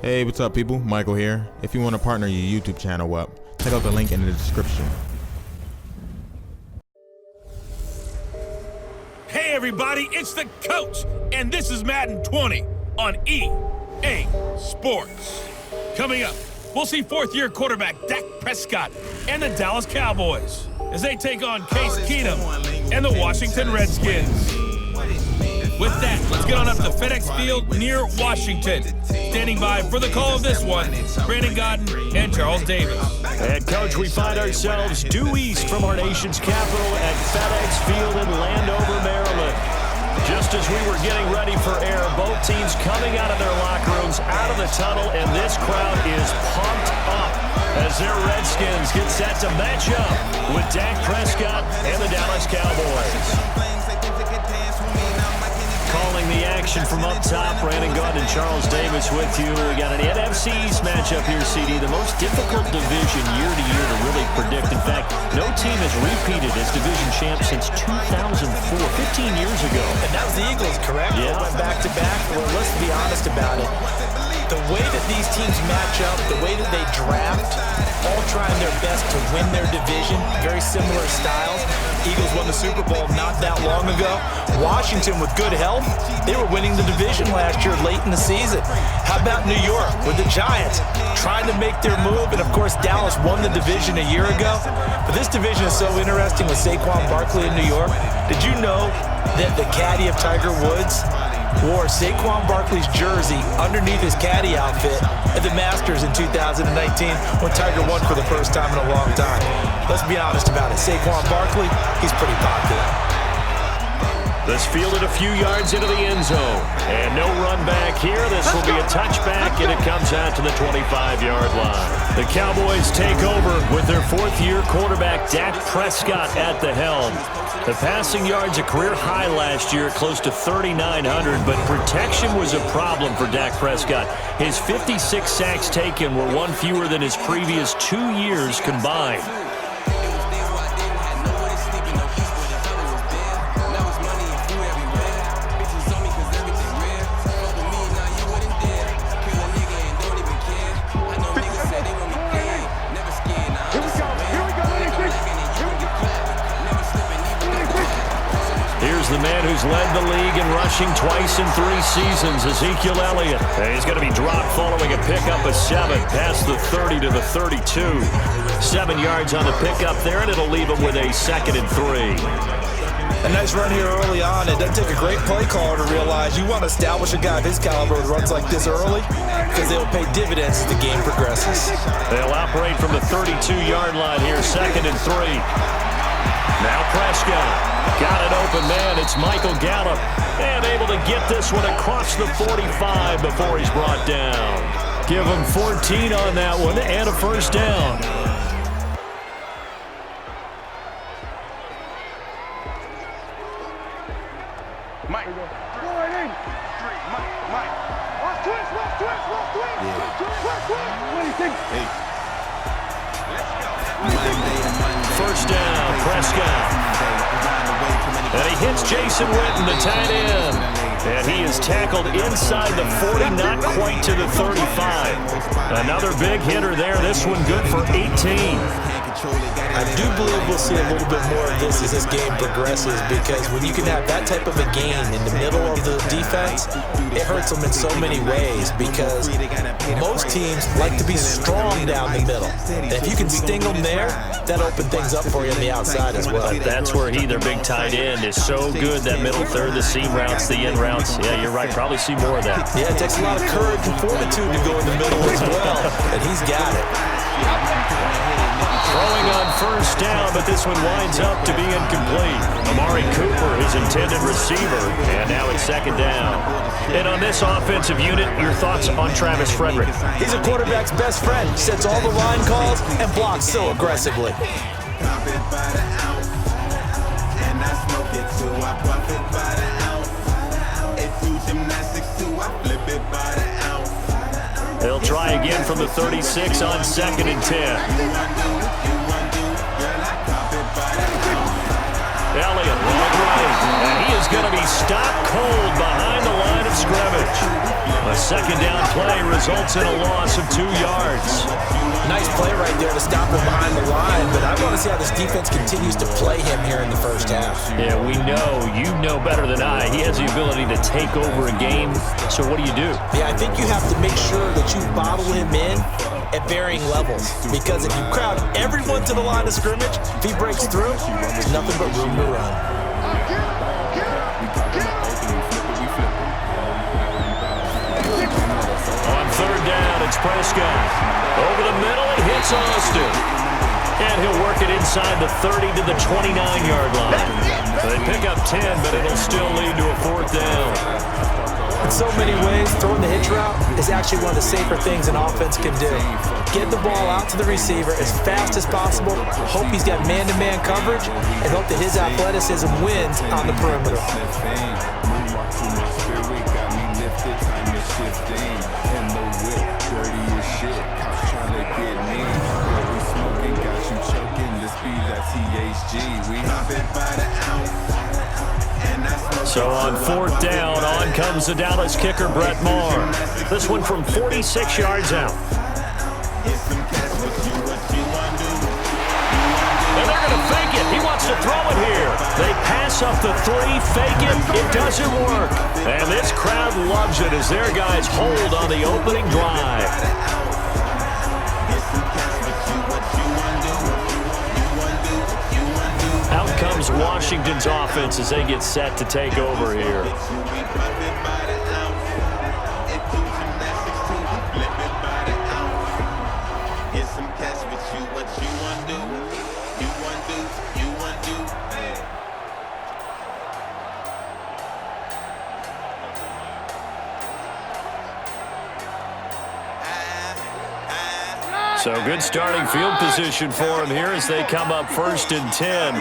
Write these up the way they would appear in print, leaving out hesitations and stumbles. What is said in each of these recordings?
Hey, what's up, people? Michael here. If you want to partner your YouTube channel up, check out the link in the description. Hey everybody, it's the coach, and this is Madden 20 on EA Sports. Coming up, we'll see fourth-year quarterback Dak Prescott and the Dallas Cowboys as they take on Case Keenum and the Washington Redskins. With that, let's get on up to FedEx Field near Washington. Standing by for the call of this one, Brandon Godden and Charles Davis. And, Coach, we find ourselves due east from our nation's capital at FedEx Field in Landover, Maryland. Just as we were getting ready for air, both teams coming out of their locker rooms, out of the tunnel, and this crowd is pumped up as their Redskins get set to match up with Dak Prescott and the Dallas Cowboys. Calling the action from up top, Brandon Godden and Charles Davis with you. We got an NFC East matchup here, CD. The most difficult division year to year to really predict. In fact, no team has repeated as division champ since 2004, 15 years ago. And that was the Eagles, correct? Yeah. They went back-to-back. Well, let's be honest about it. The way that these teams match up, the way that they draft, all trying their best to win their division, very similar styles. Eagles won the Super Bowl not that long ago. Washington, with good health, they were winning the division last year late in the season. How about New York with the Giants trying to make their move? And, of course, Dallas won the division a year ago. But this division is so interesting with Saquon Barkley in New York. Did you know that the caddy of Tiger Woods wore Saquon Barkley's jersey underneath his caddy outfit at the Masters in 2019 when Tiger won for the first time in a long time? Let's be honest about it. Saquon Barkley, he's pretty popular. This fielded a few yards into the end zone. And no run back here. This will be a touchback, and it comes out to the 25-yard line. The Cowboys take over with their fourth-year quarterback, Dak Prescott, at the helm. The passing yards a career high last year, close to 3,900, but protection was a problem for Dak Prescott. His 56 sacks taken were one fewer than his previous 2 years combined. The man who's led the league in rushing twice in 3 seasons, Ezekiel Elliott. He's going to be dropped following a pickup of 7 past the 30 to the 32. 7 yards on the pickup there, and it'll leave him with a 2nd and 3. A nice run here early on. It doesn't take a great play caller to realize you want to establish a guy of his caliber with runs like this early because they'll pay dividends as the game progresses. They'll operate from the 32-yard line here, 2nd and 3. Now Prescott. Got it open, man. It's Michael Gallup. And able to get this one across the 45 before he's brought down. Give him 14 on that one and a first down. Mike. Go right in. Mike. Watch twist. What do you think? Hey. First down, Prescott. And he hits Jason Witten, the tight end. And he is tackled inside the 40, not quite to the 35. Another big hitter there. This one good for 18. I do believe we'll see a little bit more of this as this game progresses, because when you can have that type of a game in the middle of the defense, it hurts them in so many ways, because most teams like to be strong down the middle. And if you can sting them there, that opens things up for you on the outside as well. That's where their big tight end, is so good. That middle third, the seam routes, the in routes. Yeah, you're right. Probably see more of that. Yeah, it takes a lot of courage and fortitude to go in the middle as well, and he's got it. Throwing on first down, but this one winds up to be incomplete. Amari Cooper, his intended receiver, and now it's 2nd down. And on this offensive unit, your thoughts on Travis Frederick? He's a quarterback's best friend. Sets all the line calls and blocks so aggressively. They'll try again from the 36 on 2nd and 10. Elliott, right, And he is going to be stopped cold behind the line of scrimmage. A second down play results in a loss of 2 yards. Nice play right there to stop him behind the line, but I want to see how this defense continues to play him here in the first half. Yeah, we know. You know better than I. He has the ability to take over a game. So what do you do? Yeah, I think you have to make sure that you bottle him in at varying levels, because if you crowd everyone to the line of scrimmage, if he breaks through, there's nothing but room to run. On third down, it's Prescott. Over the middle, he hits Austin. And he'll work it inside the 30 to the 29-yard line. They pick up 10, but it'll still lead to a fourth down. In so many ways, throwing the hitch route is actually one of the safer things an offense can do. Get the ball out to the receiver as fast as possible, hope he's got man-to-man coverage, and hope that his athleticism wins on the perimeter. So on fourth down, on comes the Dallas kicker, Brett Maher. This one from 46 yards out. And they're going to fake it. He wants to throw it here. They pass up the 3, fake it. It doesn't work. And this crowd loves it as their guys hold on the opening drive. Out comes Washington's offense as they get set to take over here. So good starting field position for him here as they come up 1st and 10.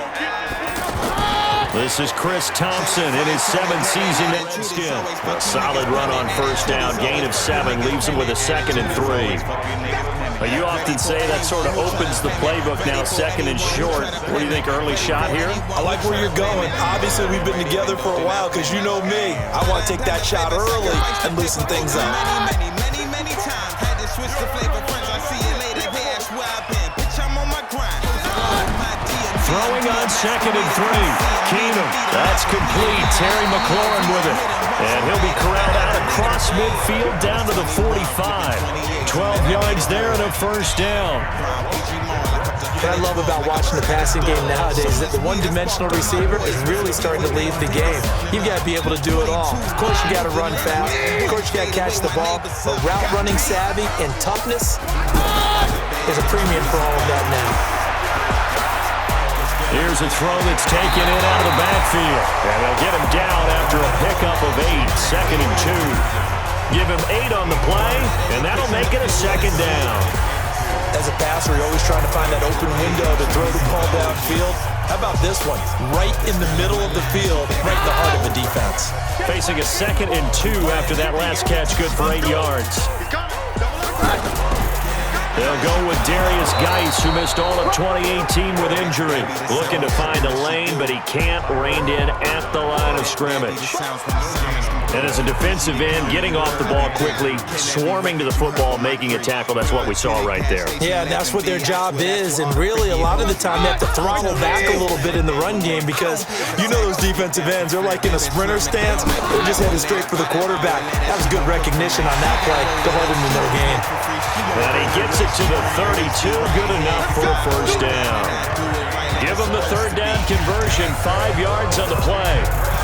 This is Chris Thompson in his 7th season at Redskins. A solid run on first down, gain of 7, leaves him with a 2nd and 3. You often say that sort of opens the playbook now, 2nd and short. What do you think, early shot here? I like where you're going. Obviously, we've been together for a while because you know me. I want to take that shot early and loosen things up. Many times had to switch the flavor. Friends, I see you later. Here's where I've been. Bitch, I'm on my grind. Throwing on 2nd and 3. Keenum. That's complete. Terry McLaurin with it. And he'll be corralled out across midfield down to the 45. 12 yards there and a first down. What I love about watching the passing game nowadays is that the one-dimensional receiver is really starting to lead the game. You've got to be able to do it all. Of course, you got to run fast. Of course, you got to catch the ball. But route running savvy and toughness is a premium for all of that now. Here's a throw that's taken in out of the backfield. And they'll get him down after a pickup of 8, 2nd and 2. Give him 8 on the play, and that'll make it a 2nd down. As a passer, you're always trying to find that open window to throw the ball downfield. How about this one? Right in the middle of the field, right in the heart of the defense. Facing a 2nd and 2 after that last catch, good for 8 yards. They'll go with Darius Geis, who missed all of 2018 with injury. Looking to find a lane, but he can't. Reined in at the line of scrimmage. And as a defensive end, getting off the ball quickly, swarming to the football, making a tackle, that's what we saw right there. Yeah, and that's what their job is. And really, a lot of the time, they have to throttle back a little bit in the run game because you know those defensive ends, they're like in a sprinter stance. They're just headed straight for the quarterback. That was good recognition on that play to hold him to no gain. And he gets it to the 32, good enough for a first down. Give him the 3rd down conversion, 5 yards on the play.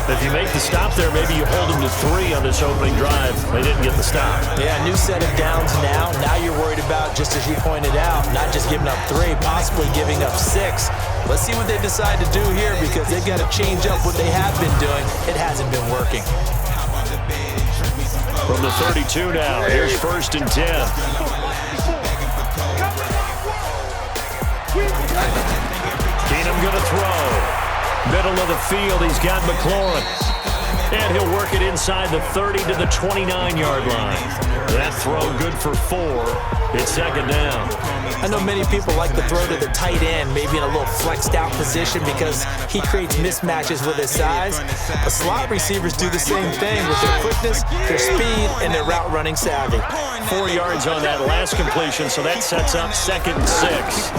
If you make the stop there, maybe you hold them to 3 on this opening drive. They didn't get the stop. Yeah, new set of downs now. Now you're worried about, just as you pointed out, not just giving up 3, possibly giving up 6. Let's see what they decide to do here because they've got to change up what they have been doing. It hasn't been working. From the 32 now, here's 1st and 10. Keenum going to throw. Middle of the field, he's got McLaurin. And he'll work it inside the 30 to the 29-yard line. That throw good for 4. It's second down. I know many people like to throw to the tight end, maybe in a little flexed out position because he creates mismatches with his size. But slot receivers do the same thing with their quickness, their speed, and their route running savvy. 4 yards on that last completion, so that sets up 2nd and 6.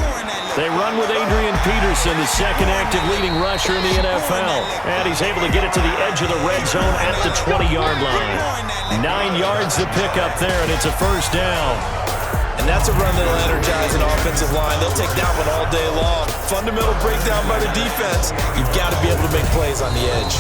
They run with Adrian Peterson, the second active leading rusher in the NFL. And he's able to get it to the edge of the red zone at the 20-yard line. 9 yards to pick up there, and it's a first down. And that's a run that'll energize an offensive line. They'll take that one all day long. Fundamental breakdown by the defense. You've got to be able to make plays on the edge.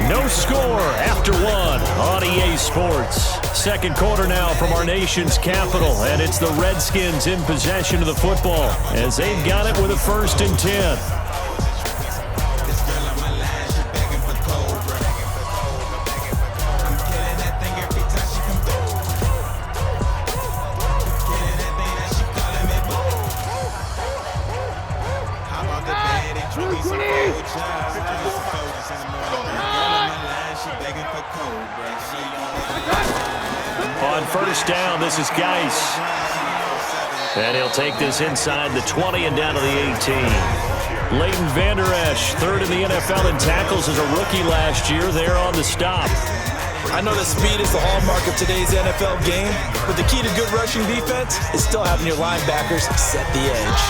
No score after 1 on EA Sports. Second quarter now from our nation's capital, and it's the Redskins in possession of the football as they've got it with a 1st and 10. On first down, this is Geis. And he'll take this inside the 20 and down to the 18. Leighton Vander Esch, 3rd in the NFL in tackles as a rookie last year, there on the stop. I know that speed is the hallmark of today's NFL game, but the key to good rushing defense is still having your linebackers set the edge.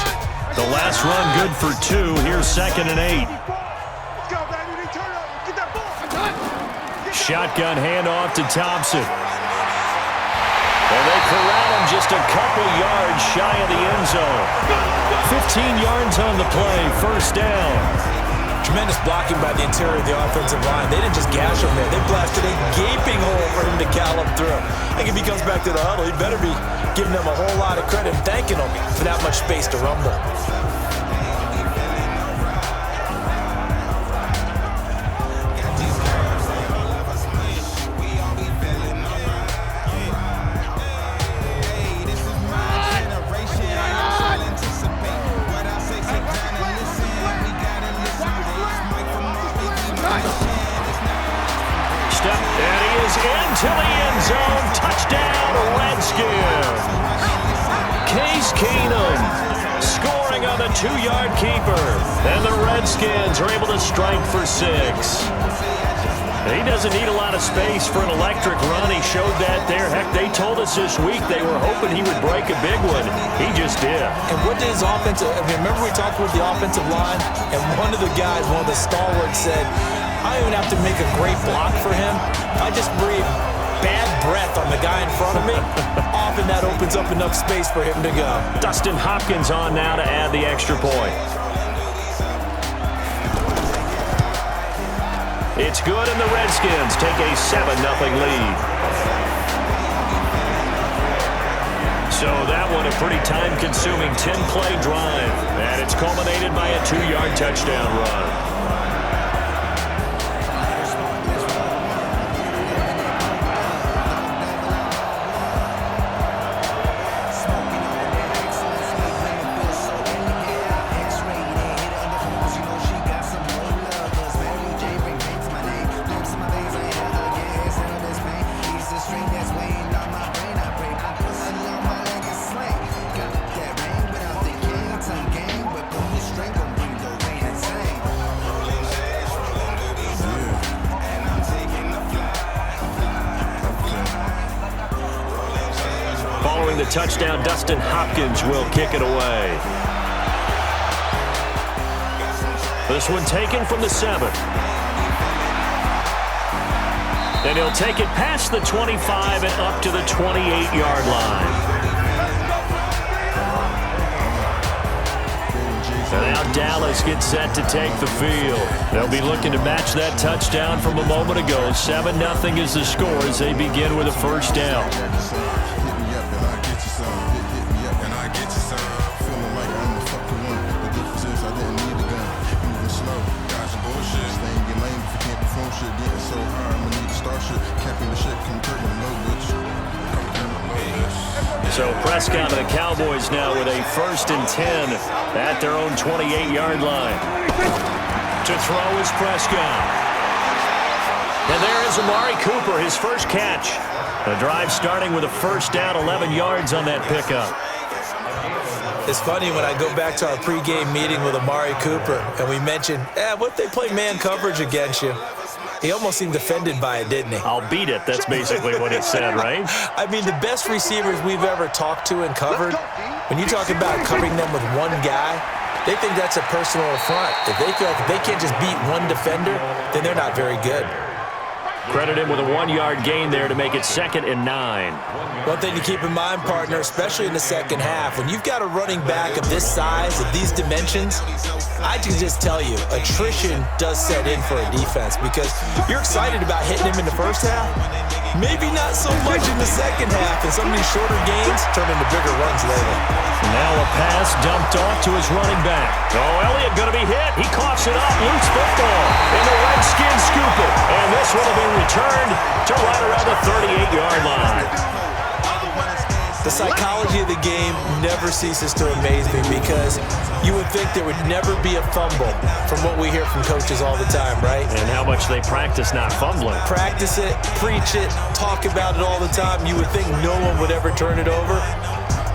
The last run good for 2. Here's 2nd and 8. Shotgun handoff to Thompson. And they corral him just a couple yards shy of the end zone. 15 yards on the play, first down. Tremendous blocking by the interior of the offensive line. They didn't just gash him there. They blasted a gaping hole for him to gallop through. I think if he comes back to the huddle, he better be giving them a whole lot of credit and thanking them for that much space to rumble. Into the end zone, touchdown, Redskins. Case Keenum scoring on the 2-yard keeper. And the Redskins are able to strike for 6. He doesn't need a lot of space for an electric run. He showed that there. Heck, they told us this week they were hoping he would break a big one. He just did. And what did his offensive, remember we talked with the offensive line, and one of the guys, one of the stalwarts said, I don't even have to make a great block for him. I just breathe bad breath on the guy in front of me. Often that opens up enough space for him to go. Dustin Hopkins on now to add the extra point. It's good, and the Redskins take a 7-0 lead. So that one a pretty time-consuming 10-play drive, and it's culminated by a 2-yard touchdown run. The touchdown, Dustin Hopkins will kick it away. This one taken from the 7. Then he'll take it past the 25 and up to the 28-yard line. And now Dallas gets set to take the field. They'll be looking to match that touchdown from a moment ago. 7-0 is the score as they begin with a first down. So Prescott and the Cowboys now with a 1st and 10 at their own 28-yard line. To throw is Prescott. And there is Amari Cooper, his first catch. The drive starting with a first down, 11 yards on that pickup. It's funny when I go back to our pregame meeting with Amari Cooper, and we mentioned, what if they play man coverage against you? He almost seemed offended by it, didn't he? I'll beat it. That's basically what it said, right? I mean, the best receivers we've ever talked to and covered, when you talk about covering them with one guy, they think that's a personal affront. If they feel like if they can't just beat one defender, then they're not very good. Credit him with a 1-yard gain there to make it 2nd and 9. One thing to keep in mind, partner, especially in the second half, when you've got a running back of this size, of these dimensions, I can just tell you, attrition does set in for a defense because you're excited about hitting him in the first half. Maybe not so much in the second half, and some of these shorter gains turn into bigger runs later. Now a pass dumped off to his running back. Oh, Elliott going to be hit. He coughs it up. Loose football. And the Redskins scoop it. And this one will be returned to right around the 38-yard line. The psychology of the game never ceases to amaze me because you would think there would never be a fumble from what we hear from coaches all the time, right? And how much they practice not fumbling. Practice it, preach it, talk about it all the time. You would think no one would ever turn it over.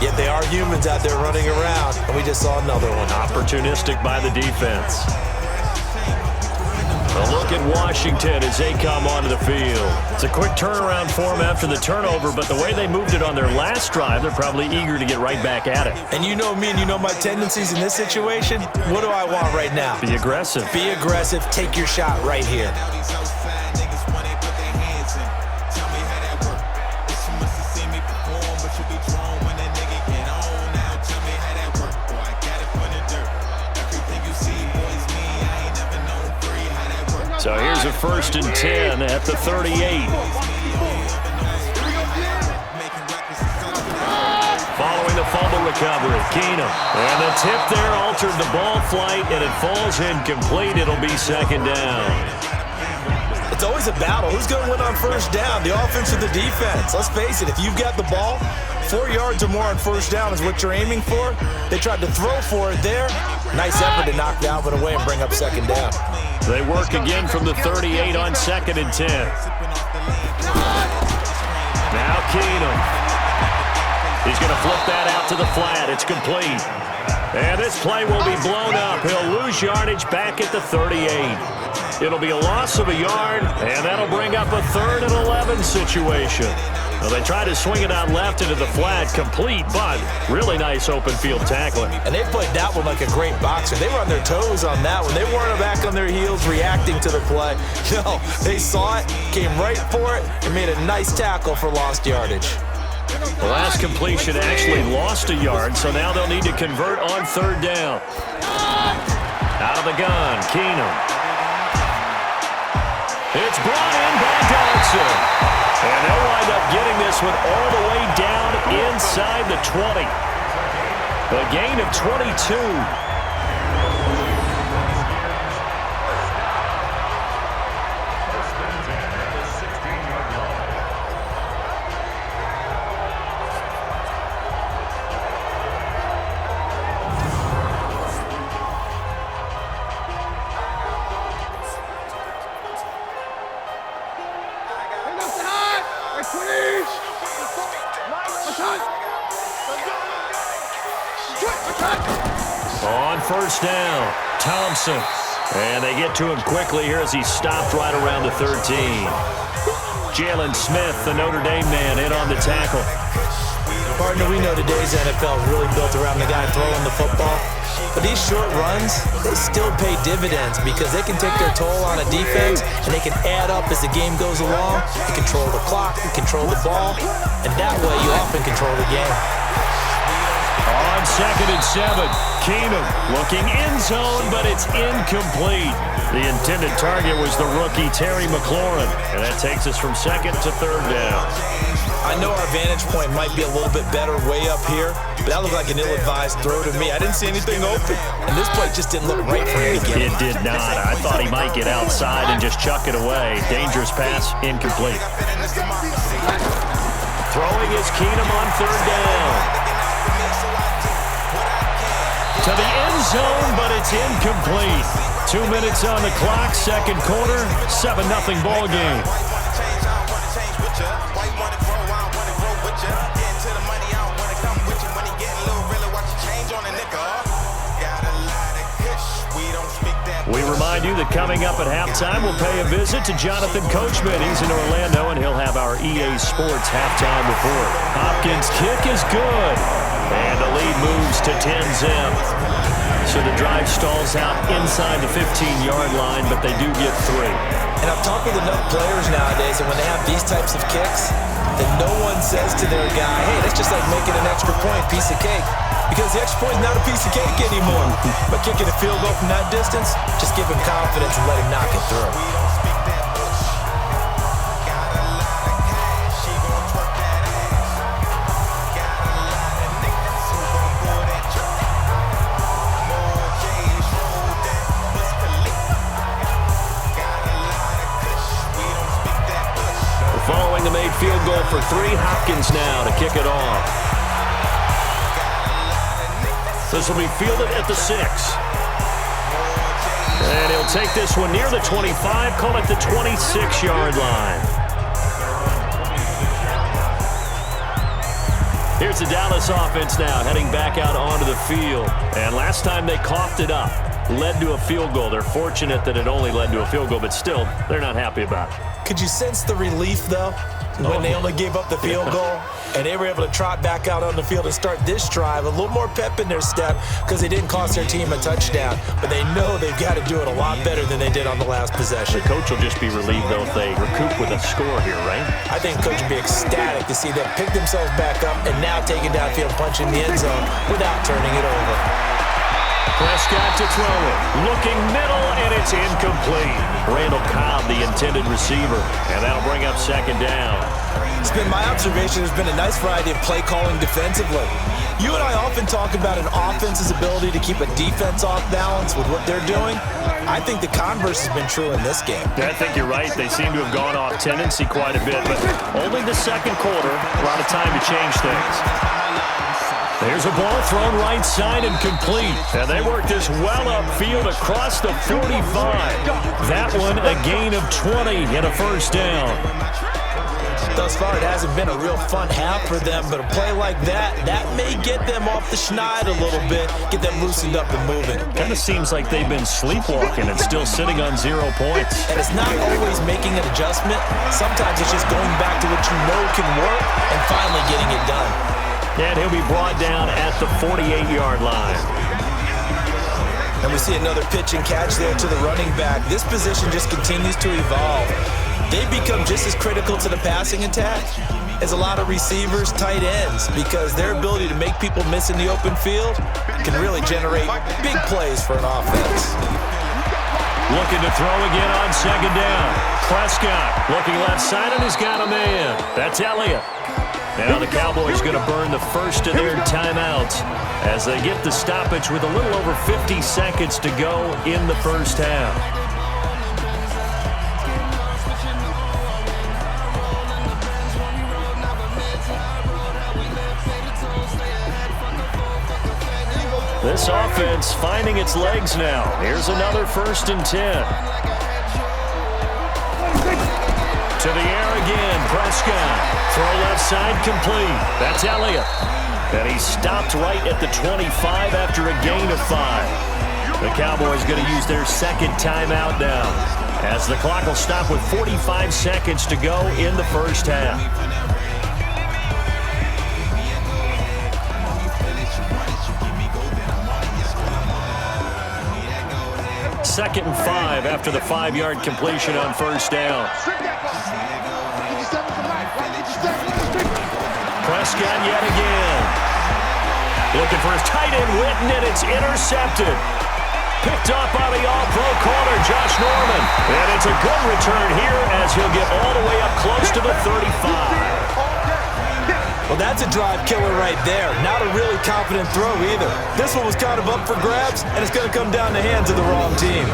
Yet they are humans out there running around, and we just saw another one. Opportunistic by the defense. A look at Washington as they come onto the field. It's a quick turnaround for them after the turnover, but the way they moved it on their last drive, they're probably eager to get right back at it. And you know me and you know my tendencies in this situation. What do I want right now? Be aggressive. Be aggressive. Take your shot right here. So here's a 1st and 10 at the 38. Following the fumble recovery, Keenum. And the tip there altered the ball flight, and it falls incomplete. It'll be 2nd down. It's always a battle. Who's going to win on first down, the offense or the defense? Let's face it, if you've got the ball, 4 yards or more on first down is what you're aiming for. They tried to throw for it there. Nice effort to knock that one away and bring up 2nd down. They work again from the 38 on 2nd and 10. Now Keenum. He's going to flip that out to the flat. It's complete. And this play will be blown up. He'll lose yardage back at the 38. It'll be a loss of a yard, and that'll bring up a 3rd and 11 situation. Well, they tried to swing it out left into the flat, complete, but really nice open field tackling. And they played that one like a great boxer. They were on their toes on that one. They weren't back on their heels reacting to the play. No, they saw it, came right for it, and made a nice tackle for lost yardage. The last completion actually lost a yard, so now they'll need to convert on 3rd down. Out of the gun, Keenum. It's brought in by Thompson. And they'll wind up getting this one all the way down inside the 20. A gain of 22. On first down, Thompson. And they get to him quickly here as he's stopped right around the 13. Jalen Smith, the Notre Dame man, in on the tackle. Partner, we know today's NFL is really built around the guy throwing the football. But these short runs, they still pay dividends because they can take their toll on a defense and they can add up as the game goes along. They control the clock, they control the ball, and that way you often control the game. On 2nd and 7, Keenum looking end zone, but it's incomplete. The intended target was the rookie Terry McLaurin, and that takes us from 2nd to 3rd down. I know our vantage point might be a little bit better way up here, but that looked like an ill-advised throw to me. I didn't see anything open, and this play just didn't look right for him to get. It did not. I thought he might get outside and just chuck it away. Dangerous pass, incomplete. Throwing is Keenum on 3rd down. To the end zone, but it's incomplete. 2 minutes on the clock, second quarter, 7-0 ball game. We remind you that coming up at halftime, we'll pay a visit to Jonathan Coachman. He's in Orlando, and he'll have our EA Sports halftime report. Hopkins' kick is good, and the lead moves to 10-zip. So the drive stalls out inside the 15-yard line, but they do get 3. And I've talked with enough players nowadays, and when they have these types of kicks, that no one says to their guy, hey, that's just like making an extra point, piece of cake. Because the extra point is not a piece of cake anymore. But kicking a field goal from that distance, just give him confidence and let him knock it through. Following the made field goal for 3, Hopkins now to kick it off. This will be fielded at the 6. And he'll take this one near the 25, call it the 26-yard line. Here's the Dallas offense now, heading back out onto the field. And last time they coughed it up, led to a field goal. They're fortunate that it only led to a field goal, but still, they're not happy about it. Could you sense the relief, though, when they only gave up the field goal? And they were able to trot back out on the field and start this drive. A little more pep in their step because they didn't cost their team a touchdown. But they know they've got to do it a lot better than they did on the last possession. The coach will just be relieved, though, if they recoup with a score here, right? I think coach will be ecstatic to see them pick themselves back up and now take it downfield, punching the end zone without turning it over. Prescott to throw it. Looking middle, and it's incomplete. Randall Cobb, the intended receiver. And that'll bring up second down. It's been my observation there's been a nice variety of play calling defensively. You and I often talk about an offense's ability to keep a defense off balance with what they're doing. I think the converse has been true in this game. I think you're right. They seem to have gone off tendency quite a bit, but only the second quarter, a lot of time to change things. There's a ball thrown right side and complete. And they work this well upfield across the 45. That one a gain of 20 and a first down. Thus far, it hasn't been a real fun half for them, but a play like that may get them off the schneid a little bit, get them loosened up and moving. Kind of seems like they've been sleepwalking and still sitting on 0 points. And it's not always making an adjustment. Sometimes it's just going back to what you know can work and finally getting it done. And he'll be brought down at the 48-yard line. And we see another pitch and catch there to the running back. This position just continues to evolve. They become just as critical to the passing attack as a lot of receivers, tight ends, because their ability to make people miss in the open field can really generate big plays for an offense. Looking to throw again on second down. Prescott looking left side, and he's got a man. That's Elliott. Now the Cowboys going to burn the first of their timeouts as they get the stoppage with a little over 50 seconds to go in the first half. This offense finding its legs now. Here's another 1st and 10. To the air again, Prescott. Throw left side complete. That's Elliott. And he stopped right at the 25 after a gain of 5. The Cowboys going to use their second timeout now, as the clock will stop with 45 seconds to go in the first half. Second and 5 after the 5-yard completion on first down. Prescott yet again. Looking for his tight end, Witten, and it's intercepted. Picked up by the all-pro corner, Josh Norman. And it's a good return here as he'll get all the way up close to the 35. Well, that's a drive killer right there. Not a really confident throw either. This one was kind of up for grabs, and it's going to come down the hands of the wrong team.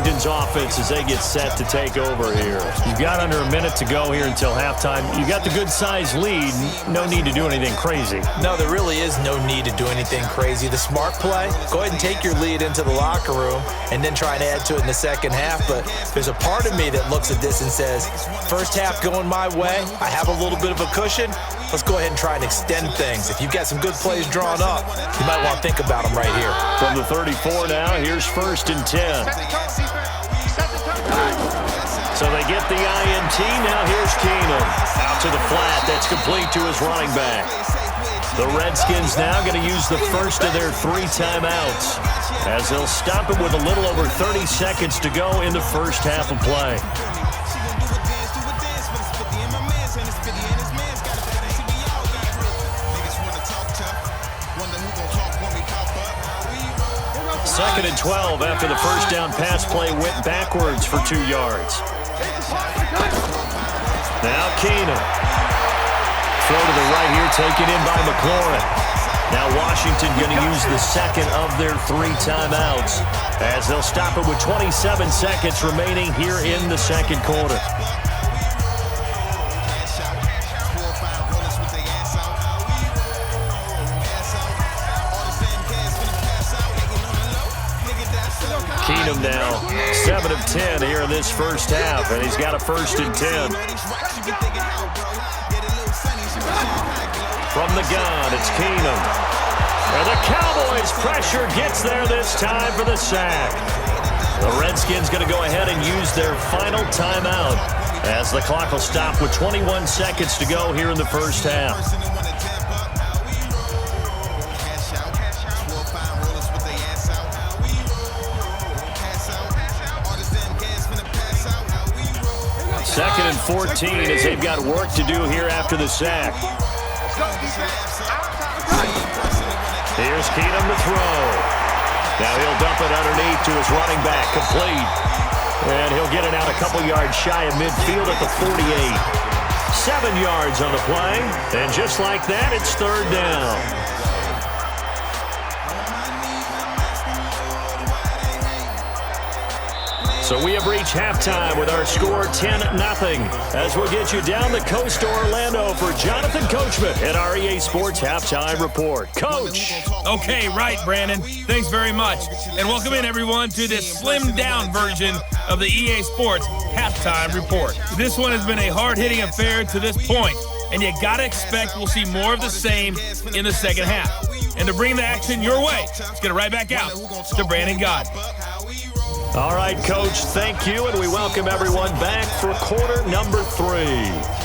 Washington's offense as they get set to take over here. You've got under a minute to go here until halftime. You've got the good-sized lead. No need to do anything crazy. No, there really is no need to do anything crazy. The smart play, go ahead and take your lead into the locker room and then try and add to it in the second half. But there's a part of me that looks at this and says, first half going my way, I have a little bit of a cushion. Let's go ahead and try and extend things. If you've got some good plays drawn up, you might want to think about them right here. From the 34 now, here's 1st and 10. So they get the INT. Now here's Keenum. Out to the flat. That's complete to his running back. The Redskins now going to use the first of their 3 timeouts as they'll stop it with a little over 30 seconds to go in the first half of play. Second and 12 after the first down pass play went backwards for 2 yards. Now Keenum. Throw to the right here, taken in by McLaurin. Now Washington going to use the second of their 3 timeouts as they'll stop it with 27 seconds remaining here in the second quarter. Keenum now 7 of 10 here in this first half, and he's got a 1st and 10. From the gun, it's Keenum. And the Cowboys pressure gets there this time for the sack. The Redskins going to go ahead and use their final timeout as the clock will stop with 21 seconds to go here in the first half. Second and 14 as they've got work to do here after the sack. Here's Keenum to throw. Now he'll dump it underneath to his running back, complete. And he'll get it out a couple yards shy of midfield at the 48. 7 yards on the play. And just like that, it's 3rd down. So we have reached halftime with our score 10-0 as we'll get you down the coast to Orlando for Jonathan Coachman at our EA Sports Halftime Report. Coach! Okay, right, Brandon. Thanks very much. And welcome in, everyone, to this slimmed-down version of the EA Sports Halftime Report. This one has been a hard-hitting affair to this point, and you got to expect we'll see more of the same in the second half. And to bring the action your way, let's get it right back out to Brandon God. All right, Coach, thank you, and we welcome everyone back for quarter number 3.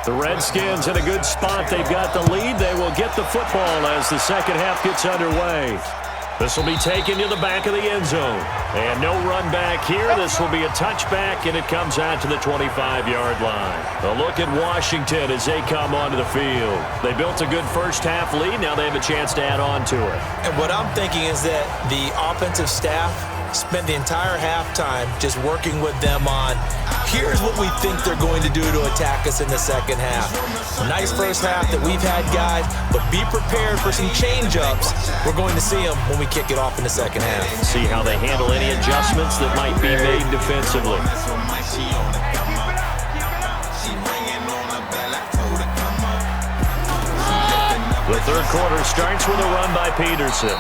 The Redskins in a good spot. They've got the lead. They will get the football as the second half gets underway. This will be taken to the back of the end zone. And no run back here. This will be a touchback, and it comes out to the 25-yard line. A look at Washington as they come onto the field. They built a good first-half lead. Now they have a chance to add on to it. And what I'm thinking is that the offensive staff spent the entire halftime just working with them on, here's what we think they're going to do to attack us in the second half. A nice first half that we've had, guys, but be prepared for some change-ups. We're going to see them when we kick it off in the second half. See how they handle any adjustments that might be made defensively. The third quarter starts with a run by Peterson.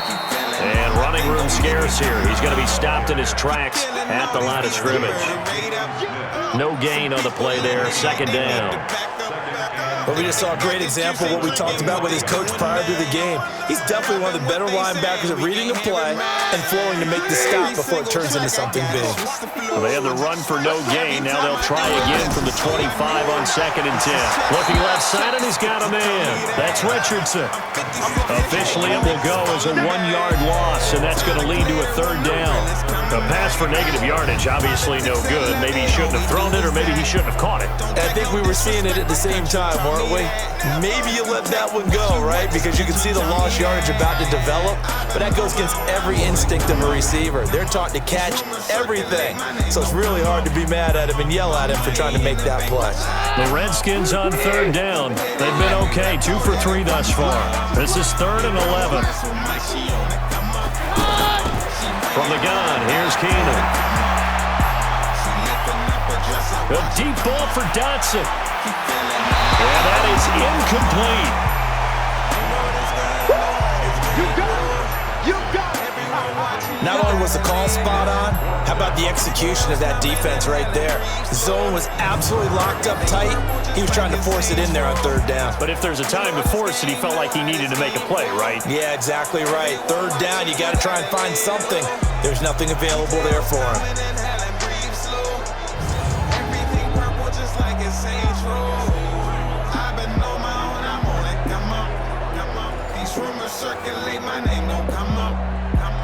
And running room scarce here. He's going to be stopped in his tracks at the line of scrimmage. No gain on the play there. Second down. But we just saw a great example of what we talked about with his coach prior to the game. He's definitely one of the better linebackers at reading a play and flowing to make the stop before it turns into something big. Well, they had the run for no gain. Now they'll try again from the 25 on 2nd and 10. Looking left side, and he's got a man. That's Richardson. Officially, it will go as a 1-yard loss, and that's going to lead to a 3rd down. A pass for negative yardage, obviously no good. Maybe he shouldn't have thrown it, or maybe he shouldn't have caught it. I think we were seeing it at the same time, weren't we? Maybe you let that one go, right? Because you can see the lost yardage about to develop, but that goes against every instinct of a receiver. They're taught to catch everything, so it's really hard to be mad at him and yell at him for trying to make that play. The Redskins on 3rd down. They've been okay, 2 for 3 thus far. This is 3rd and 11. From the gun, here's Keenan. A deep ball for Dotson. And that is incomplete. Not only was the call spot on, how about the execution of that defense right there? The zone was absolutely locked up tight. He was trying to force it in there on 3rd down. But if there's a time to force it, he felt like he needed to make a play, right? Yeah, exactly right. 3rd down, you got to try and find something. There's nothing available there for him.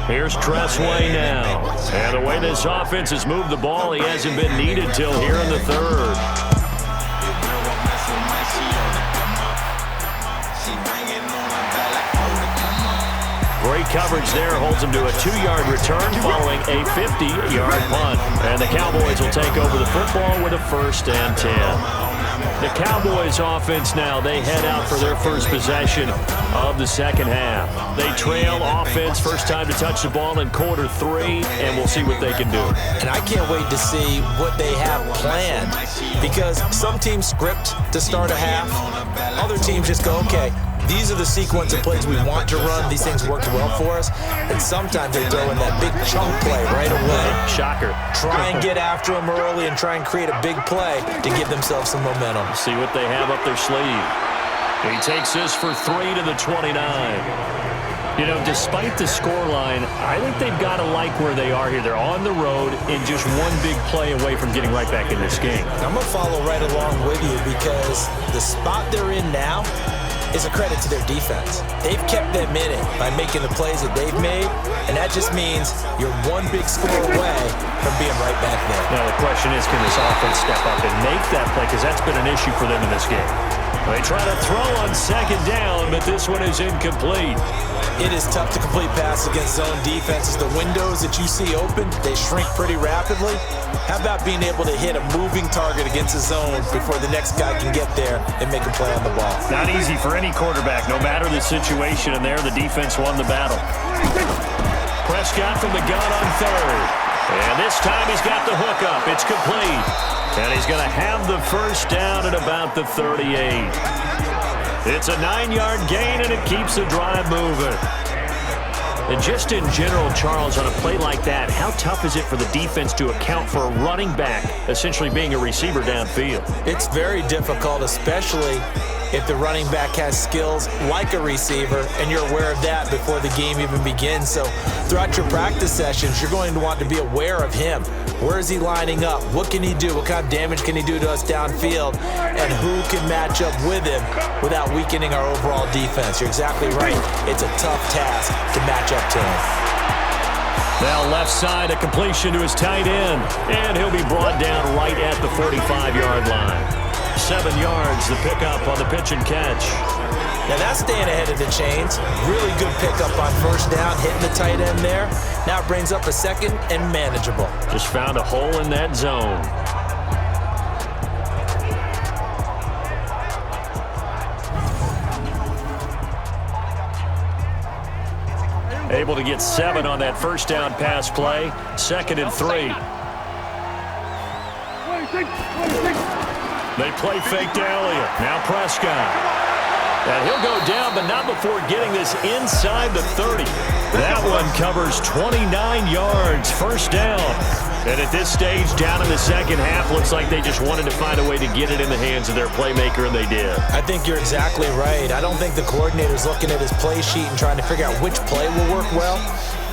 Here's Tressway now. And the way this offense has moved the ball, he hasn't been needed till here in the 3rd. Great coverage there, holds him to a 2-yard return following a 50-yard punt. And the Cowboys will take over the football with a 1st and 10. The Cowboys offense now, they head out for their first possession of the 2nd half. They trail offense, first time to touch the ball in quarter 3, and we'll see what they can do. And I can't wait to see what they have planned, because some teams script to start a half. Other teams just go, okay, these are the sequence of plays we want to run. These things worked well for us. And sometimes they throw in that big chunk play right away. Shocker. Try and get after them early and try and create a big play to give themselves some momentum. See what they have up their sleeve. He takes this for 3 to the 29. You know, despite the scoreline, I think they've got to like where they are here. They're on the road and just one big play away from getting right back in this game. I'm going to follow right along with you, because the spot they're in now is a credit to their defense. They've kept them in it by making the plays that they've made, and that just means you're one big score away from being right back there. Now the question is, can this offense step up and make that play? Because that's been an issue for them in this game. They try to throw on 2nd down, but this one is incomplete. It is tough to complete passes against zone defenses. The windows that you see open, they shrink pretty rapidly. How about being able to hit a moving target against a zone before the next guy can get there and make a play on the ball? Not easy for any quarterback, no matter the situation, and there the defense won the battle. Prescott from the gun on 3rd. And this time he's got the hook up. It's complete. And he's going to have the 1st down at about the 38. It's a 9-yard gain, and it keeps the drive moving. And just in general, Charles, on a play like that, how tough is it for the defense to account for a running back essentially being a receiver downfield? It's very difficult, especially if the running back has skills like a receiver, and you're aware of that before the game even begins. So throughout your practice sessions, you're going to want to be aware of him. Where is he lining up? What can he do? What kind of damage can he do to us downfield? And who can match up with him without weakening our overall defense? You're exactly right. It's a tough task to match up to him. Now left side, a completion to his tight end, and he'll be brought down right at the 45-yard line. 7 yards, the pickup on the pitch and catch. Now that's staying ahead of the chains. Really good pickup on 1st down, hitting the tight end there. Now it brings up a 2nd and manageable. Just found a hole in that zone. Able to get 7 on that 1st down pass play. 2nd and 3. They play fake to Elliott. Now Prescott. And he'll go down, but not before getting this inside the 30. That one covers 29 yards, first down. And at this stage, down in the second half, looks like they just wanted to find a way to get it in the hands of their playmaker, and they did. I think you're exactly right. I don't think the coordinator's looking at his play sheet and trying to figure out which play will work well.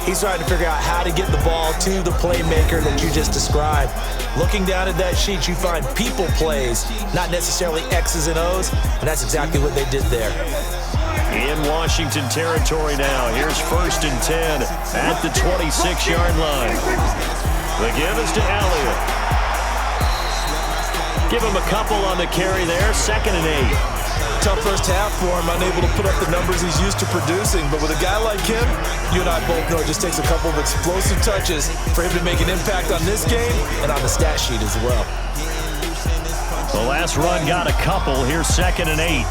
He's trying to figure out how to get the ball to the playmaker that you just described. Looking down at that sheet, you find people plays, not necessarily X's and O's, and that's exactly what they did there. In Washington territory now. Here's 1st and 10 at the 26-yard line. The give is to Elliott. Give him a couple on the carry there. 2nd and 8. Tough first half for him, unable to put up the numbers he's used to producing. But with a guy like him, you and I both know it just takes a couple of explosive touches for him to make an impact on this game and on the stat sheet as well. The last run got a couple. Here's 2nd and 8.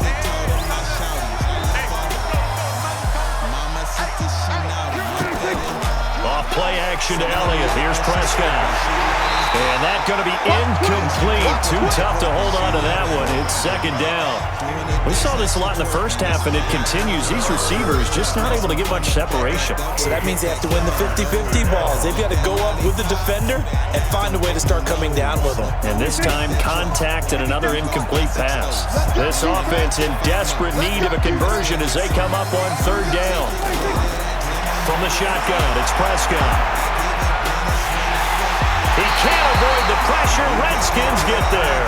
Off play action to Elliott. Here's Prescott. And that's going to be incomplete. Too tough to hold on to that one. It's 2nd down. We saw this a lot in the first half, and it continues. These receivers just not able to get much separation. So that means they have to win the 50-50 balls. They've got to go up with the defender and find a way to start coming down with them. And this time, contact and another incomplete pass. This offense in desperate need of a conversion as they come up on 3rd down. From the shotgun, it's Prescott. He can't avoid the pressure. Redskins get there.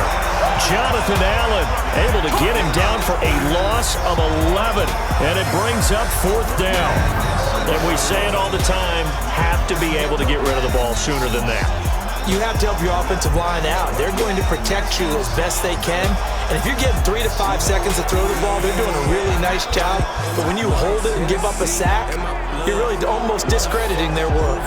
Jonathan Allen able to get him down for a loss of 11. And it brings up 4th down. And we say it all the time, have to be able to get rid of the ball sooner than that. You have to help your offensive line out. They're going to protect you as best they can. And if you're getting 3 to 5 seconds to throw the ball, they're doing a really nice job. But when you hold it and give up a sack, you're really almost discrediting their work.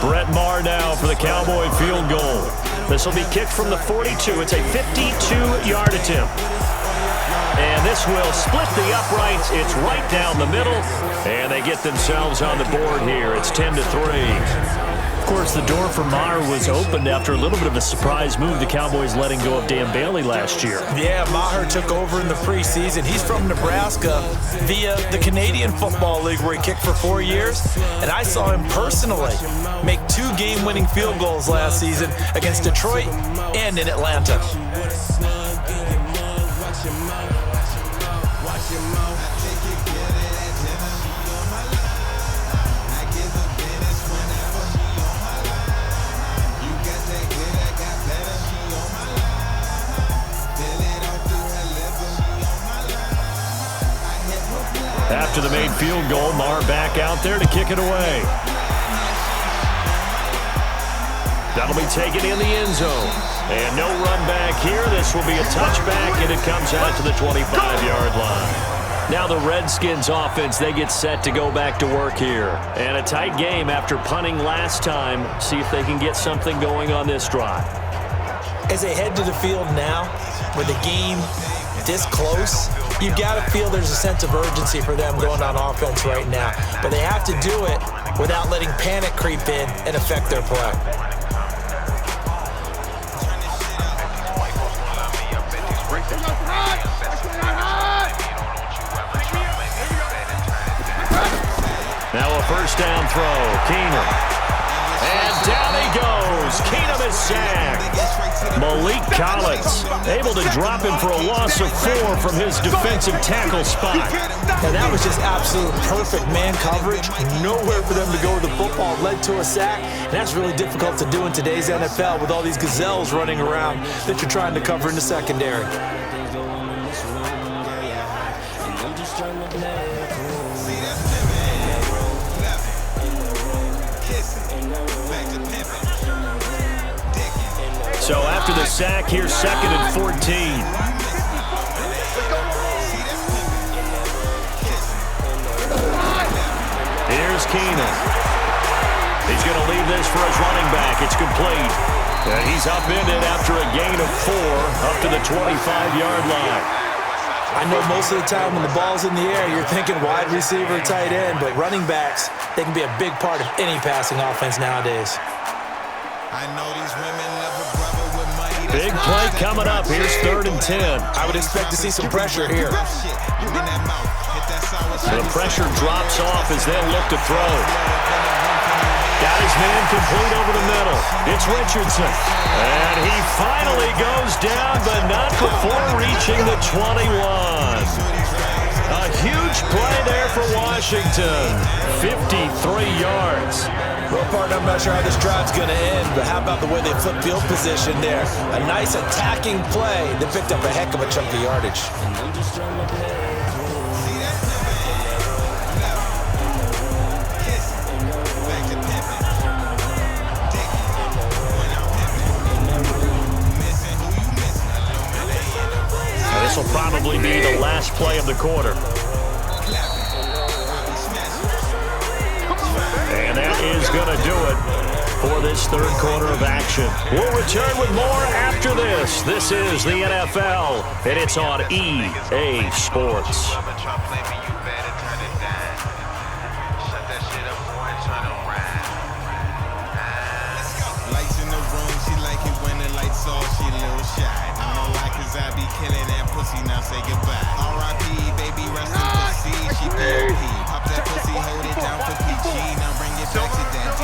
Brett Maher now for the Cowboy field goal. This will be kicked from the 42. It's a 52-yard attempt. And this will split the uprights. It's right down the middle. And they get themselves on the board here. It's 10-3. Of course, the door for Maher was opened after a little bit of a surprise move. The Cowboys letting go of Dan Bailey last year. Yeah, Maher took over in the preseason. He's from Nebraska via the Canadian Football League where he kicked for 4 years. And I saw him personally make 2 game-winning field goals last season against Detroit and in Atlanta. After the made field goal, Maher back out there to kick it away. That'll be taken in the end zone. And no run back here. This will be a touchback, and it comes out to the 25-yard line. Now the Redskins offense, they get set to go back to work here. And a tight game after punting last time. See if they can get something going on this drive. As they head to the field now, with the game this close, you've got to feel there's a sense of urgency for them going on offense right now. But they have to do it without letting panic creep in and affect their play. Now a first down throw. Keenum. And down he goes. Keenum is sacked. Malik Collins able to drop him for a loss of 4 from his defensive tackle spot. And that was just absolute perfect man coverage. Nowhere for them to go with the football. Led to a sack. And that's really difficult to do in today's NFL with all these gazelles running around that you're trying to cover in the secondary. So after the sack, here's 2nd and 14. Here's Keenum. He's going to leave this for his running back. It's complete. And he's upended after a gain of 4 up to the 25-yard line. I know most of the time when the ball's in the air, you're thinking wide receiver, tight end, but running backs, they can be a big part of any passing offense nowadays. I know these women love a brother with money. Big play coming up. Here's 3rd and 10. I would expect to see some pressure here. The pressure drops off as they'll look to throw. Got his man complete over the middle. It's Richardson. And he finally goes down, but not before reaching the 21. A huge play there for Washington. 53 yards. Well, partner, I'm not sure how this drive's going to end, but how about the way they flip field position there? A nice attacking play that picked up a heck of a chunk of yardage. This will probably be the last play of the quarter. And that is going to do it for this 3rd quarter of action. We'll return with more after this. This is the NFL, and it's on EA Sports. Lights in the room, she like it when the lights off, she a little shy. I don't like cause I be killing that pussy, now say goodbye. R.I.P. baby, rest in pussy, she P.O.P. Pop that pussy, hold it down for PG, now bring it back to that D.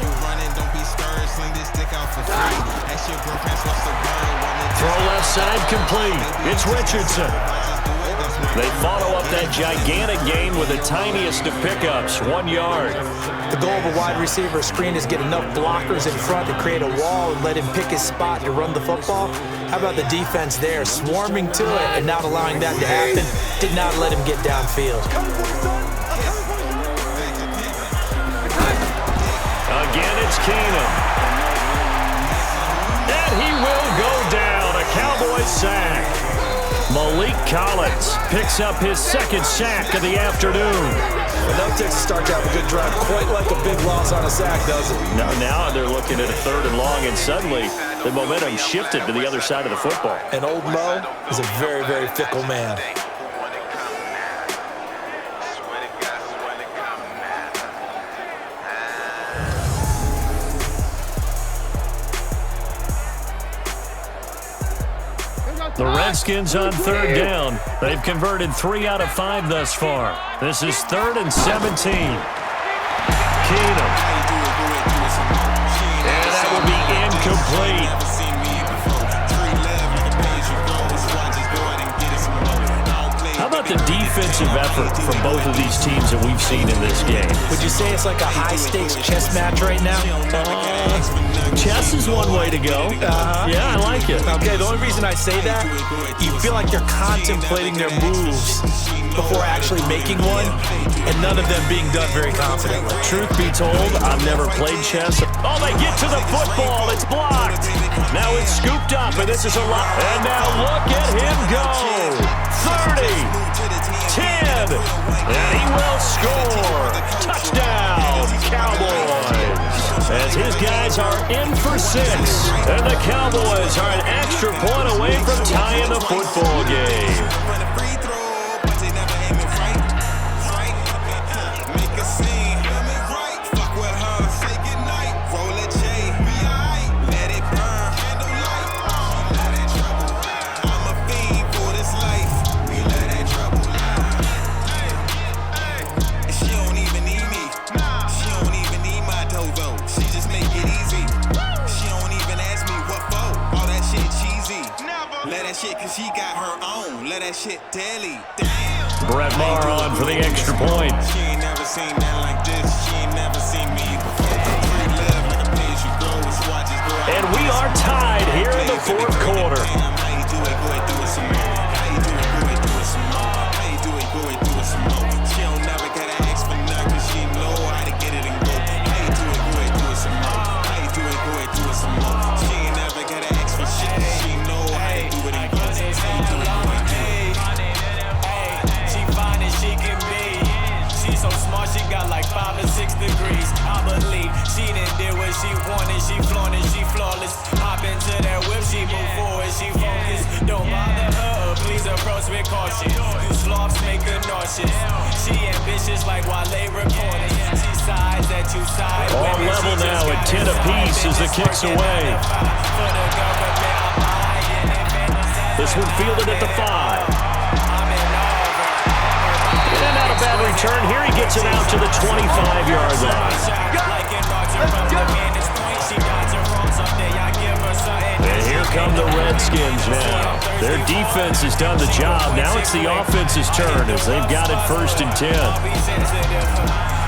You running, don't be scared, sling this dick out for free. Ask your girlfriends what's the word. Throw left side complete. It's Richardson. They follow up that gigantic gain with the tiniest of pickups, 1 yard. The goal of a wide receiver screen is get enough blockers in front to create a wall and let him pick his spot to run the football. How about the defense there, swarming to it and not allowing that to happen? Did not let him get downfield. Again, it's Keenum. And he will go down, a Cowboy sack. Malik Collins picks up his 2nd sack of the afternoon. Well, that takes a start to have a good drive, quite like a big loss on a sack, does it? Now they're looking at a 3rd and long, and suddenly the momentum shifted to the other side of the football. And old Mo is a very, very fickle man. The Redskins on 3rd down. They've converted 3 out of 5 thus far. This is 3rd and 17. Keenum. And that will be incomplete. How about the defensive effort from both of these teams that we've seen in this game? Would you say it's like a high-stakes chess match right now? Chess is one way to go. Yeah, I like it. Okay, the only reason I say that, you feel like you're contemplating their moves before actually making one, and none of them being done very confidently. Truth be told, I've never played chess. Oh, they get to the football. It's blocked. Now it's scooped up, and this is a lot. And now look at him go. 30, 10, and he will score. Touchdown, Cowboys. As his guys are in for 6, and the Cowboys are an extra point away from tying the football game. Cause she got her own. Let that shit daily. Damn. Brett Maher on for the extra point. She ain't never seen that like this. She ain't never seen me before. Free love like a page you go. Watch it go. And we are tied here in the 4th quarter. How you do it? Go ahead, do it some more. How you do it? Go ahead, do it some more. How you do it? Go ahead, do it some more. She don't never gotta ask for nothing. Cause she know how to get it and go. How you do it? Go ahead, do it some more. How you do it? Go ahead, do it some more. She ain't never gotta ask for shit. She know how to do it and go. So smart, she got like 5 or 6 degrees. I believe she done did what she wanted. She flaunted, she flawless. Hop into that whip, she move forward, she focused. Don't bother her, please approach with caution. cautious. She ambitious like Wale recording. She sides that you side. All level now at 10 apiece as the kick's away. This one fielded at the 5. And not a bad return. Here he gets it out to the 25-yard line. And here come the Redskins now. Their defense has done the job. Now it's the offense's turn as they've got it 1st and 10.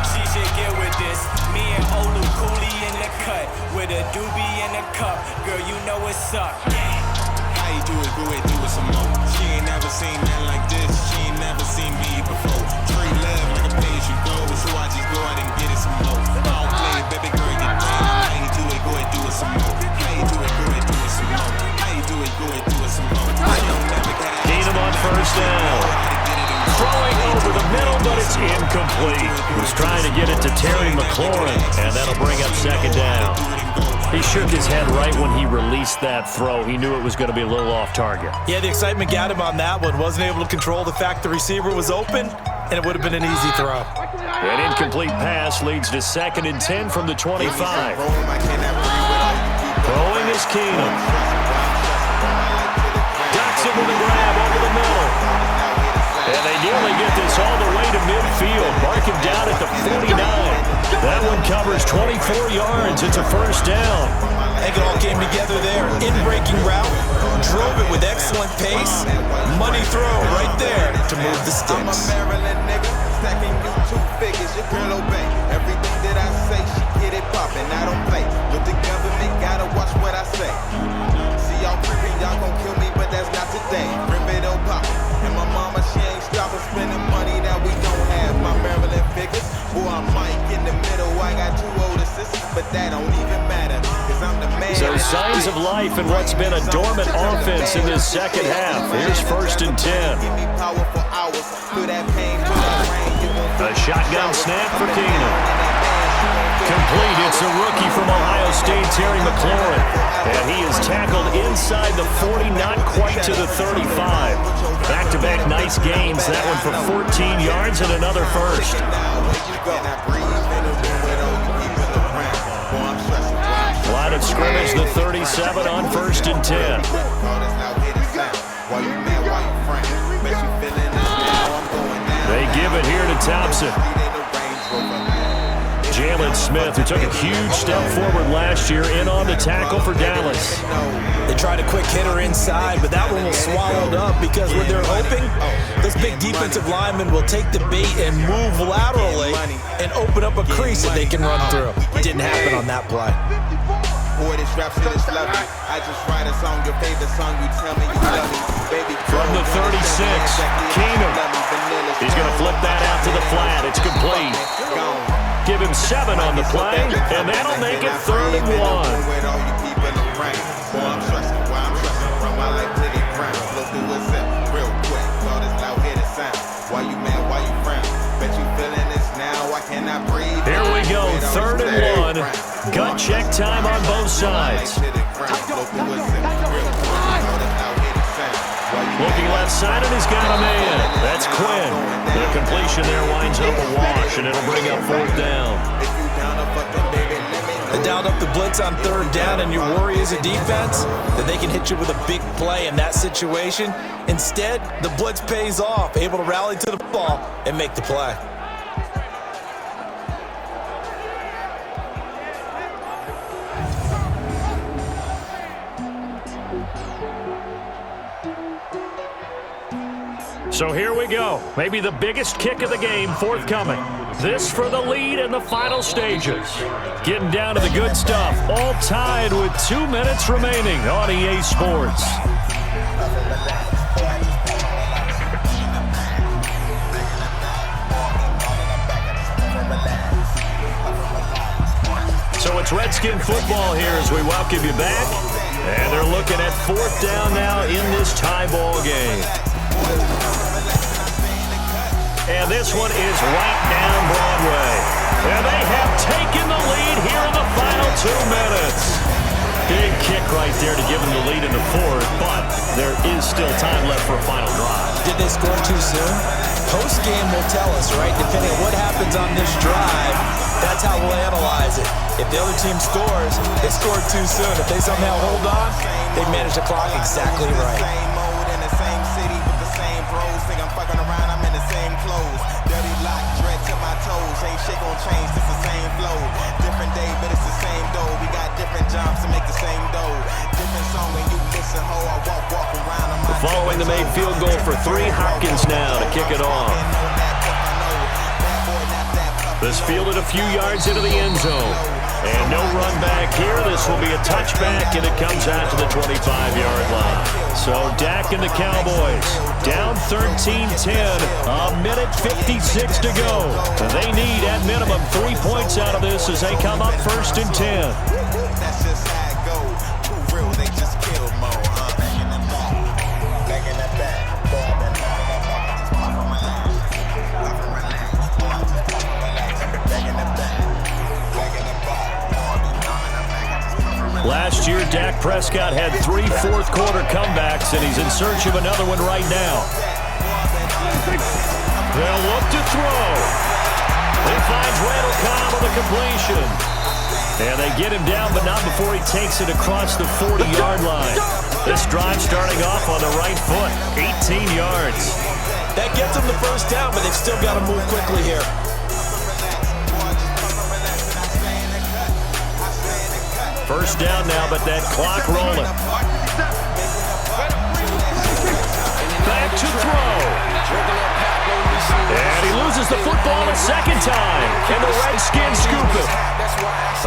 She should get with this. Me and Olu Cooley in the cut with a doobie in the cup. Girl, you know what's up. How you do it, go ahead, do it some more. She ain't never seen nothing like this. She ain't never seen me before. Trade love like a pay-as-you-go, so I just go out and get it some more. I don't play it, baby girl, get down. How you do it, go ahead, do it some more. How you do it, go ahead, do it some more. How you do it, go ahead, do it some more. I don't never got Keenum on 1st down. Throwing over the middle, but it's incomplete. He was trying to get it to Terry McLaurin, and that'll bring up 2nd down. He shook his head right when he released that throw. He knew it was going to be a little off target. Yeah, the excitement got him on that one. Wasn't able to control the fact the receiver was open, and it would have been an easy throw. An incomplete pass leads to 2nd and 10 from the 25. Throwing is Keenum. Ducks it with a grab over the middle. And they nearly get this all the way to midfield. Mark him down at the 49. That one covers 24 yards. It's a 1st down. I think it all came together there. In-breaking route, drove it with excellent pace. Money throw right there to move the sticks. I'm a Maryland nigga, stacking you 2 figures. Your girl obey everything that I say. She get it poppin'. I don't play with the government. Gotta watch what I say. See y'all creepy, y'all gon' kill me, but that's not today. Rip it or pop it. And my mama, she ain't stopping spending money that we don't have. My Maryland figures, boy, I'm Mike in the middle. I got 2 older sisters, but that don't even matter, cause I'm the man. So signs of life in what's been a dormant offense in this 2nd half. Here's 1st and 10. Give me power for hours. Feel that pain, feel that rain. You won't A shotgun snap for Keenum. Complete. It's a rookie from Ohio State, Terry McLaurin. And he is tackled inside the 40, not quite to the 35. Back-to-back nice gains. That one for 14 yards and another 1st. Line of scrimmage, the 37 on 1st and 10. They give it here to Thompson. Jalen Smith, who took a huge step forward last year, in on the tackle for Dallas. They tried a quick hitter inside, but that one was swallowed up because what they're hoping, this big defensive lineman will take the bait and move laterally and open up a crease that they can run through. Didn't happen on that play. Boy, this rap shit is lovely. I just write a song, your favorite song, you tell me you love me. Baby, from the 36, Keenum. He's going to flip that out to the flat. It's complete. Give him 7 on the play, and that'll make it 3rd and 1. Here we go, 3rd and 1. Gut check time on both sides. Looking left side, and he's got a man. That's Quinn. The completion there winds up a wash, and it'll bring up 4th down. They dialed up the blitz on 3rd down, and your worry as a defense that they can hit you with a big play in that situation. Instead, the blitz pays off, able to rally to the ball and make the play. So here we go. Maybe the biggest kick of the game forthcoming. This for the lead in the final stages. Getting down to the good stuff. All tied with 2 minutes remaining on EA Sports. So it's Redskin football here as we welcome you back. And they're looking at 4th down now in this tie ball game. And this one is right down Broadway. And they have taken the lead here in the final 2 minutes. Big kick right there to give them the lead in the 4th, but there is still time left for a final drive. Did they score too soon? Post-game will tell us, right? Depending on what happens on this drive, that's how we'll analyze it. If the other team scores, they scored too soon. If they somehow hold on, they manage the clock exactly right. Same mode in the same city with the same bros. Think I'm fucking around, I'm in the same clothes. Dirty lock, dread to my toes. Ain't shit gon' change, it's the same flow. Different day, but it's the same dough. We got different jobs to make the same dough. Different song when you listen, ho. I walk around. Following the made field goal for 3, Hopkins now to kick it off. This fielded a few yards into the end zone. And no run back here. This will be a touchback, and it comes out to the 25-yard line. So Dak and the Cowboys down 13-10, a minute 56 to go. They need at minimum 3 points out of this as they come up 1st and 10. That's just how it go. Too real, they just kill Mo. Back in the back. Last year, Dak Prescott had 3 fourth-quarter comebacks, and he's in search of another one right now. They'll look to throw. He finds Randall Cobb on the completion. And they get him down, but not before he takes it across the 40-yard line. This drive starting off on the right foot, 18 yards. That gets them the first down, but they've still got to move quickly here. First down now, but that clock rolling. Back to throw. And he loses the football a second time. And the Redskins scoop it.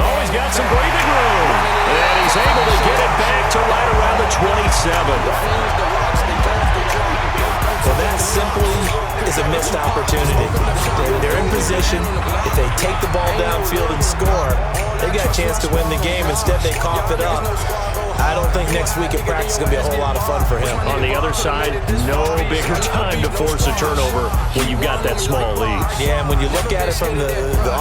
Oh, he's got some breathing room. And he's able to get it back to right around the 27. Well, that simply is a missed opportunity. They're in position. If they take the ball downfield and score, they've got a chance to win the game. Instead, they cough it up. I don't think next week at practice is going to be a whole lot of fun for him. On the other side, no bigger time to force a turnover when you've got that small lead. Yeah, and when you look at it from the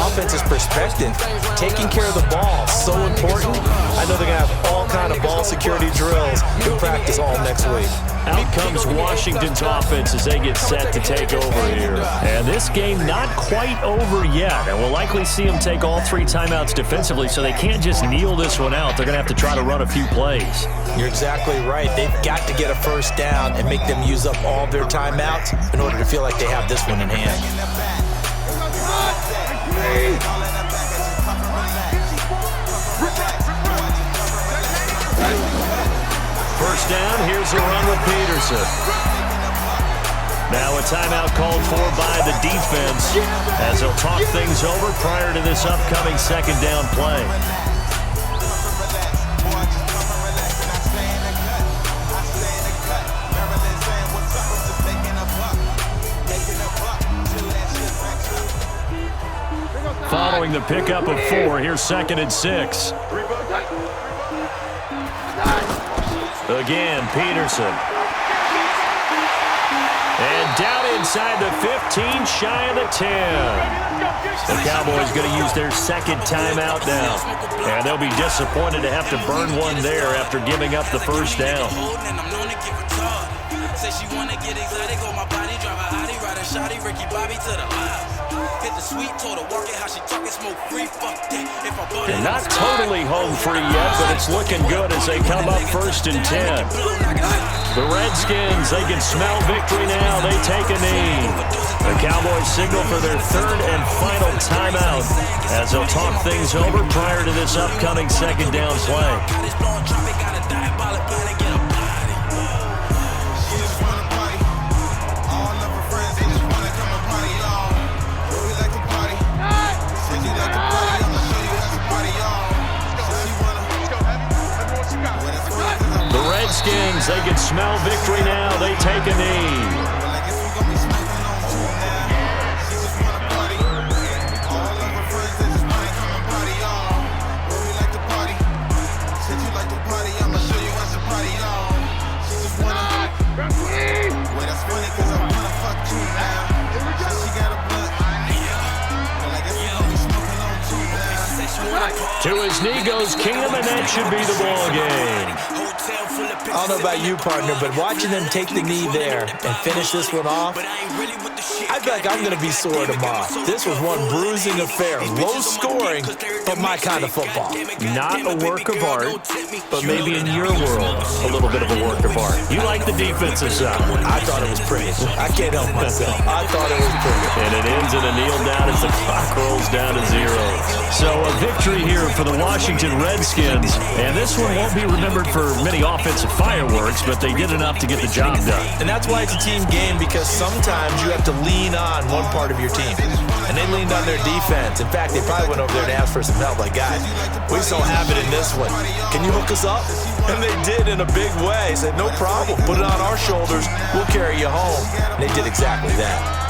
offense's perspective, taking care of the ball is so important. I know they're going to have all kind of ball security drills in practice all next week. Out comes Washington's offense as they get set to take over here. And this game not quite over yet. And we'll likely see them take all 3 timeouts defensively, so they can't just kneel this one out. They're going to have to try to run a few plays. You're exactly right. They've got to get a first down and make them use up all their timeouts in order to feel like they have this one in hand. First down, here's a run with Peterson. Now a timeout called for by the defense as they'll talk things over prior to this upcoming second down play. Following the pickup of 4, here's 2nd and 6. Again, Peterson. And down inside the 15, shy of the 10. The Cowboys going to use their 2nd timeout now. And they'll be disappointed to have to burn one there after giving up the first down. And not totally home free yet, but it's looking good as they come up 1st and 10. The Redskins, they can smell victory now. They take a knee. The Cowboys signal for their 3rd and final timeout as they'll talk things over prior to this upcoming second down play. Redskins, they can smell victory now. They take a knee. To his knee goes Keenum, and that should be the ball game. I don't know about you, partner, but watching them take the knee there and finish this one off, I feel like I'm going to be sore tomorrow. This was one bruising affair. Low scoring, but my kind of football. Not a work of art, but maybe in your world, a little bit of a work of art. You like the defensive side. I thought it was pretty. I can't help myself. I thought it was pretty. And it ends in a kneel down as the clock rolls down to 0. So a victory here for the Washington Redskins. And this one won't be remembered for many offensive fireworks, but they did enough to get the job done. And that's why it's a team game, because sometimes you have to lean on one part of your team. And they leaned on their defense. In fact, they probably went over there and asked for some help. Like, guys, we just don't have it in this one. Can you hook us up? And they did in a big way. Said, no problem. Put it on our shoulders. We'll carry you home. And they did exactly that.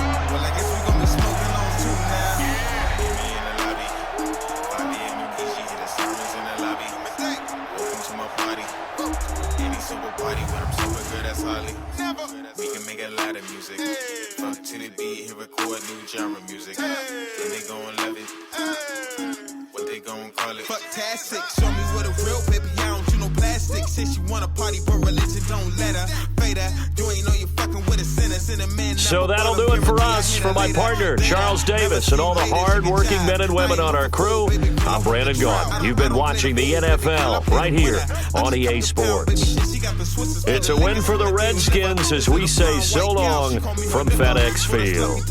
We can make a lot of music. Fuck to the beat, hit record new genre music. And they gon' love it. What they gon' call it? Fucktastic. Show me what a real baby. I don't do no plastic. Says she wanna party, but religion don't let her. Fader, you ain't know you fucking with a sinner. So that'll do it for us. For my partner, Charles Davis, and all the hard-working men and women on our crew, I'm Brandon Gaudin. You've been watching the NFL right here on EA Sports. It's a win for the Redskins as we say so long from FedEx Field.